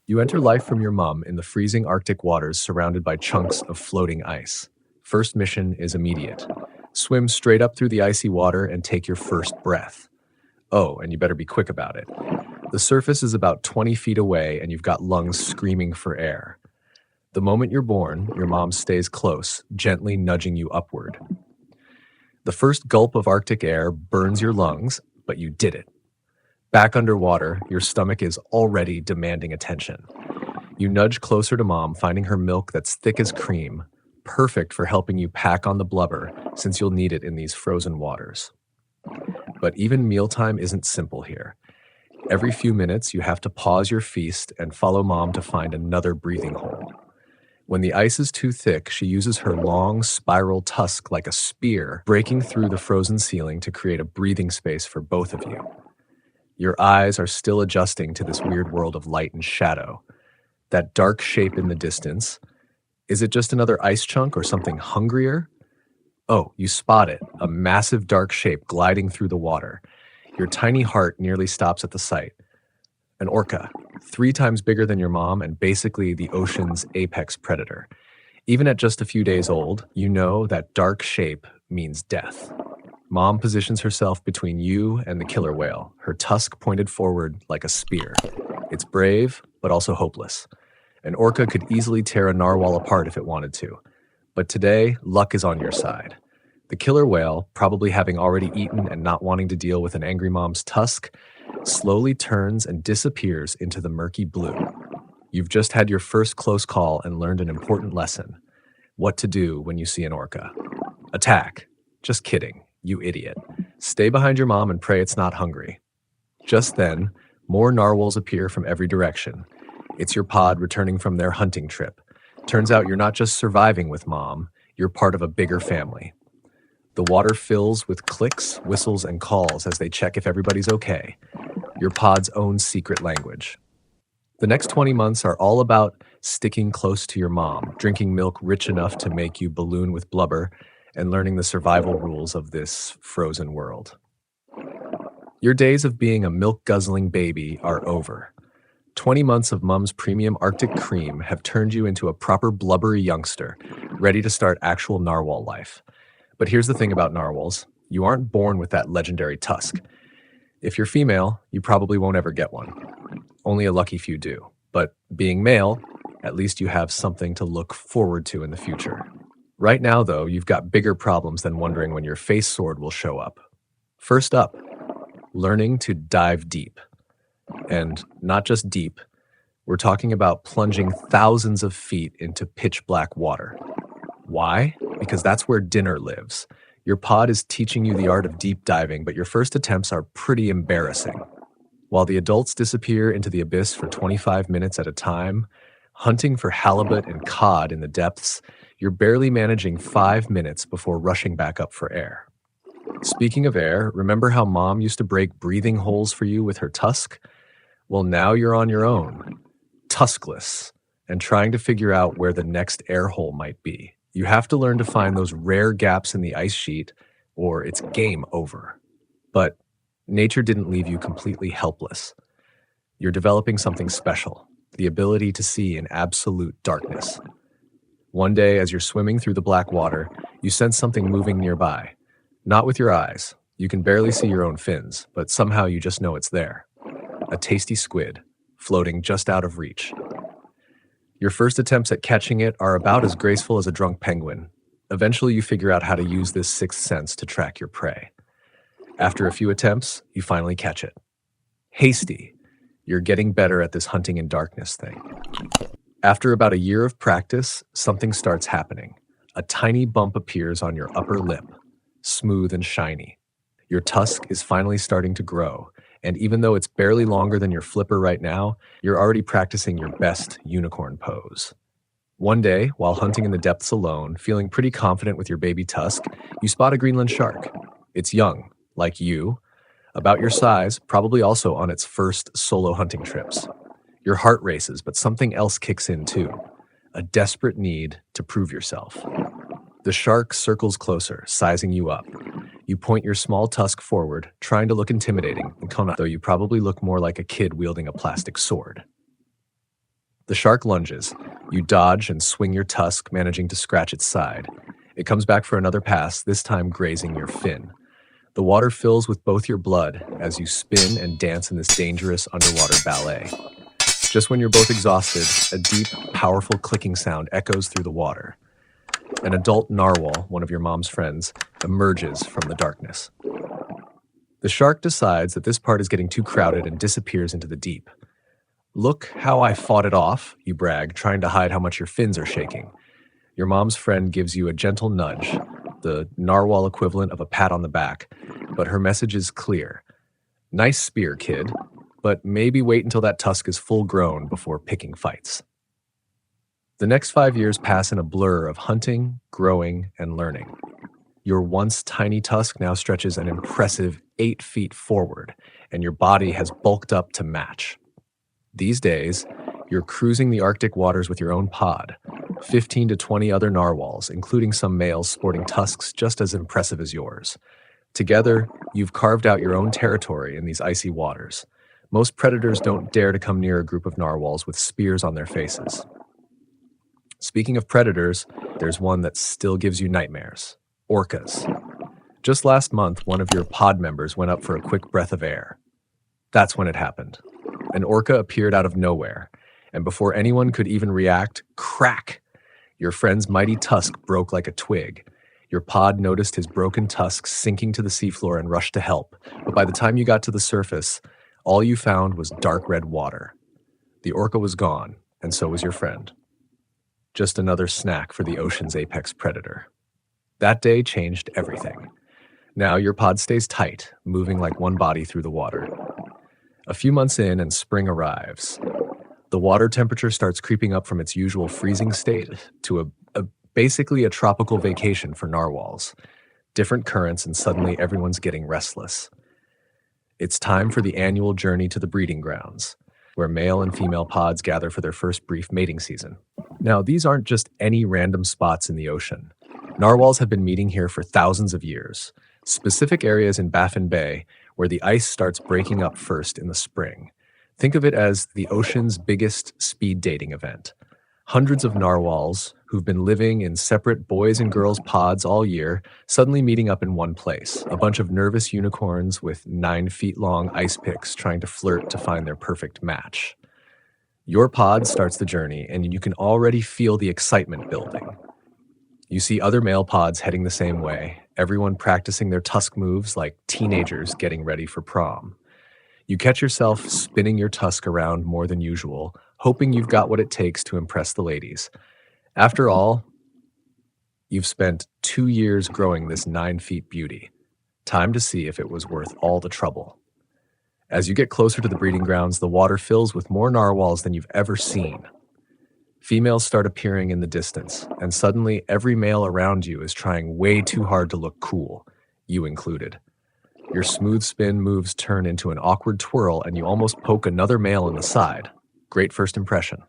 You enter life from your mum in the freezing Arctic waters surrounded by chunks of floating ice. First mission is immediate. Swim straight up through the icy water and take your first breath. Oh, and you better be quick about it. The surface is about 20 feet away and you've got lungs screaming for air. The moment you're born, your mom stays close, gently nudging you upward. The first gulp of Arctic air burns your lungs, but you did it. Back underwater, your stomach is already demanding attention. You nudge closer to mom, finding her milk that's thick as cream, perfect for helping you pack on the blubber since you'll need it in these frozen waters. But even mealtime isn't simple here. Every few minutes, you have to pause your feast and follow mom to find another breathing hole. When the ice is too thick, she uses her long, spiral tusk like a spear, breaking through the frozen ceiling to create a breathing space for both of you. Your eyes are still adjusting to this weird world of light and shadow. That dark shape in the distance, is it just another ice chunk or something hungrier? Oh, you spot it, a massive dark shape gliding through the water. Your tiny heart nearly stops at the sight. An orca, 3 times bigger than your mom and basically the ocean's apex predator. Even at just a few days old, you know that dark shape means death. Mom positions herself between you and the killer whale, her tusk pointed forward like a spear. It's brave, but also hopeless. An orca could easily tear a narwhal apart if it wanted to. But today, luck is on your side. The killer whale, probably having already eaten and not wanting to deal with an angry mom's tusk, slowly turns and disappears into the murky blue. You've just had your first close call and learned an important lesson. What to do when you see an orca. Attack. Just kidding, you idiot. Stay behind your mom and pray it's not hungry. Just then, more narwhals appear from every direction. It's your pod returning from their hunting trip. Turns out you're not just surviving with mom, you're part of a bigger family. The water fills with clicks, whistles, and calls as they check if everybody's okay. Your pod's own secret language. The next 20 months are all about sticking close to your mom, drinking milk rich enough to make you balloon with blubber, and learning the survival rules of this frozen world. Your days of being a milk-guzzling baby are over. 20 months of mom's premium Arctic cream have turned you into a proper blubbery youngster, ready to start actual narwhal life. But here's the thing about narwhals. You aren't born with that legendary tusk. If you're female, you probably won't ever get one. Only a lucky few do. But being male, at least you have something to look forward to in the future. Right now, though, you've got bigger problems than wondering when your face sword will show up. First up, learning to dive deep. And not just deep, we're talking about plunging thousands of feet into pitch black water. Why? Because that's where dinner lives. Your pod is teaching you the art of deep diving, but your first attempts are pretty embarrassing. While the adults disappear into the abyss for 25 minutes at a time, hunting for halibut and cod in the depths, you're barely managing 5 minutes before rushing back up for air. Speaking of air, remember how mom used to break breathing holes for you with her tusk? Well, now you're on your own, tuskless, and trying to figure out where the next air hole might be. You have to learn to find those rare gaps in the ice sheet, or it's game over. But nature didn't leave you completely helpless. You're developing something special, the ability to see in absolute darkness. One day, as you're swimming through the black water, you sense something moving nearby. Not with your eyes. You can barely see your own fins, but somehow you just know it's there. A tasty squid, floating just out of reach. Your first attempts at catching it are about as graceful as a drunk penguin. Eventually, you figure out how to use this sixth sense to track your prey. After a few attempts, you finally catch it. Hasty. You're getting better at this hunting in darkness thing. After about a year of practice, something starts happening. A tiny bump appears on your upper lip, smooth and shiny. Your tusk is finally starting to grow, and even though it's barely longer than your flipper right now, you're already practicing your best unicorn pose. One day, while hunting in the depths alone, feeling pretty confident with your baby tusk, you spot a Greenland shark. It's young, like you, about your size, probably also on its first solo hunting trips. Your heart races, but something else kicks in too. A desperate need to prove yourself. The shark circles closer, sizing you up. You point your small tusk forward, trying to look intimidating, though you probably look more like a kid wielding a plastic sword. The shark lunges. You dodge and swing your tusk, managing to scratch its side. It comes back for another pass, this time grazing your fin. The water fills with both your blood as you spin and dance in this dangerous underwater ballet. Just when you're both exhausted, a deep, powerful clicking sound echoes through the water. An adult narwhal, one of your mom's friends, emerges from the darkness. The shark decides that this part is getting too crowded and disappears into the deep. "Look how I fought it off," you brag, trying to hide how much your fins are shaking. Your mom's friend gives you a gentle nudge, the narwhal equivalent of a pat on the back, but her message is clear. "Nice spear, kid, but maybe wait until that tusk is full grown before picking fights." The next 5 years pass in a blur of hunting, growing, and learning. Your once tiny tusk now stretches an impressive 8 feet forward, and your body has bulked up to match. These days, you're cruising the Arctic waters with your own pod, 15 to 20 other narwhals, including some males sporting tusks just as impressive as yours. Together, you've carved out your own territory in these icy waters. Most predators don't dare to come near a group of narwhals with spears on their faces. Speaking of predators, there's one that still gives you nightmares: orcas. Just last month, one of your pod members went up for a quick breath of air. That's when it happened. An orca appeared out of nowhere, and before anyone could even react, crack! Your friend's mighty tusk broke like a twig. Your pod noticed his broken tusk sinking to the seafloor and rushed to help, but by the time you got to the surface, all you found was dark red water. The orca was gone, and so was your friend. Just another snack for the ocean's apex predator. That day changed everything. Now your pod stays tight, moving like one body through the water. A few months in and spring arrives. The water temperature starts creeping up from its usual freezing state to basically a tropical vacation for narwhals. Different currents, and suddenly everyone's getting restless. It's time for the annual journey to the breeding grounds, where male and female pods gather for their first brief mating season. Now, these aren't just any random spots in the ocean. Narwhals have been meeting here for thousands of years. Specific areas in Baffin Bay where the ice starts breaking up first in the spring. Think of it as the ocean's biggest speed dating event. Hundreds of narwhals who've been living in separate boys and girls pods all year suddenly meeting up in one place. A bunch of nervous unicorns with 9 feet long ice picks trying to flirt to find their perfect match. Your pod starts the journey, and you can already feel the excitement building. You see other male pods heading the same way, everyone practicing their tusk moves like teenagers getting ready for prom. You catch yourself spinning your tusk around more than usual, hoping you've got what it takes to impress the ladies. After all, you've spent 2 years growing this 9 feet beauty. Time to see if it was worth all the trouble. As you get closer to the breeding grounds, the water fills with more narwhals than you've ever seen. Females start appearing in the distance, and suddenly every male around you is trying way too hard to look cool, you included. Your smooth spin moves turn into an awkward twirl, and you almost poke another male in the side. Great first impression.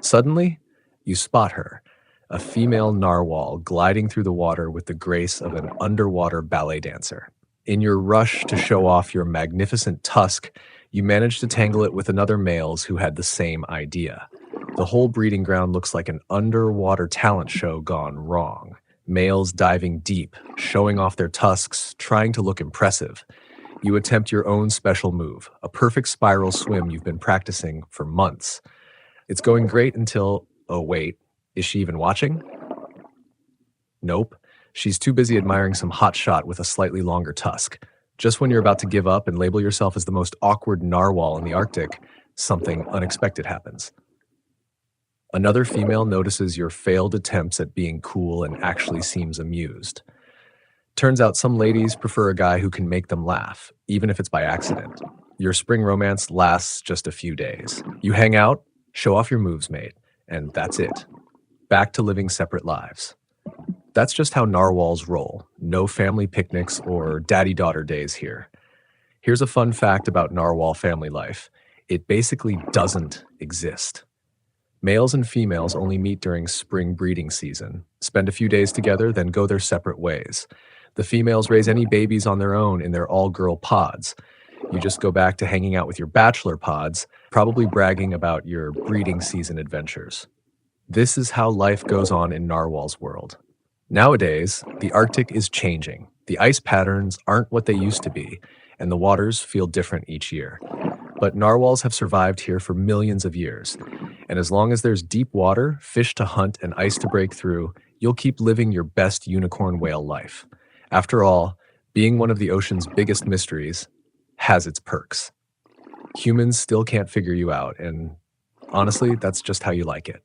Suddenly, you spot her, a female narwhal gliding through the water with the grace of an underwater ballet dancer. In your rush to show off your magnificent tusk, you manage to tangle it with another males who had the same idea. The whole breeding ground looks like an underwater talent show gone wrong. Males diving deep, showing off their tusks, trying to look impressive. You attempt your own special move, a perfect spiral swim you've been practicing for months. It's going great until, oh wait, is she even watching? Nope. She's too busy admiring some hot shot with a slightly longer tusk. Just when you're about to give up and label yourself as the most awkward narwhal in the Arctic, something unexpected happens. Another female notices your failed attempts at being cool and actually seems amused. Turns out some ladies prefer a guy who can make them laugh, even if it's by accident. Your spring romance lasts just a few days. You hang out, show off your moves, mate, and that's it. Back to living separate lives. That's just how narwhals roll. No family picnics or daddy-daughter days here. Here's a fun fact about narwhal family life. It basically doesn't exist. Males and females only meet during spring breeding season, spend a few days together, then go their separate ways. The females raise any babies on their own in their all-girl pods. You just go back to hanging out with your bachelor pods, probably bragging about your breeding season adventures. This is how life goes on in Narwhal's world. Nowadays, the Arctic is changing. The ice patterns aren't what they used to be, and the waters feel different each year. But narwhals have survived here for millions of years, and as long as there's deep water, fish to hunt, and ice to break through, you'll keep living your best unicorn whale life. After all, being one of the ocean's biggest mysteries has its perks. Humans still can't figure you out, and honestly, that's just how you like it.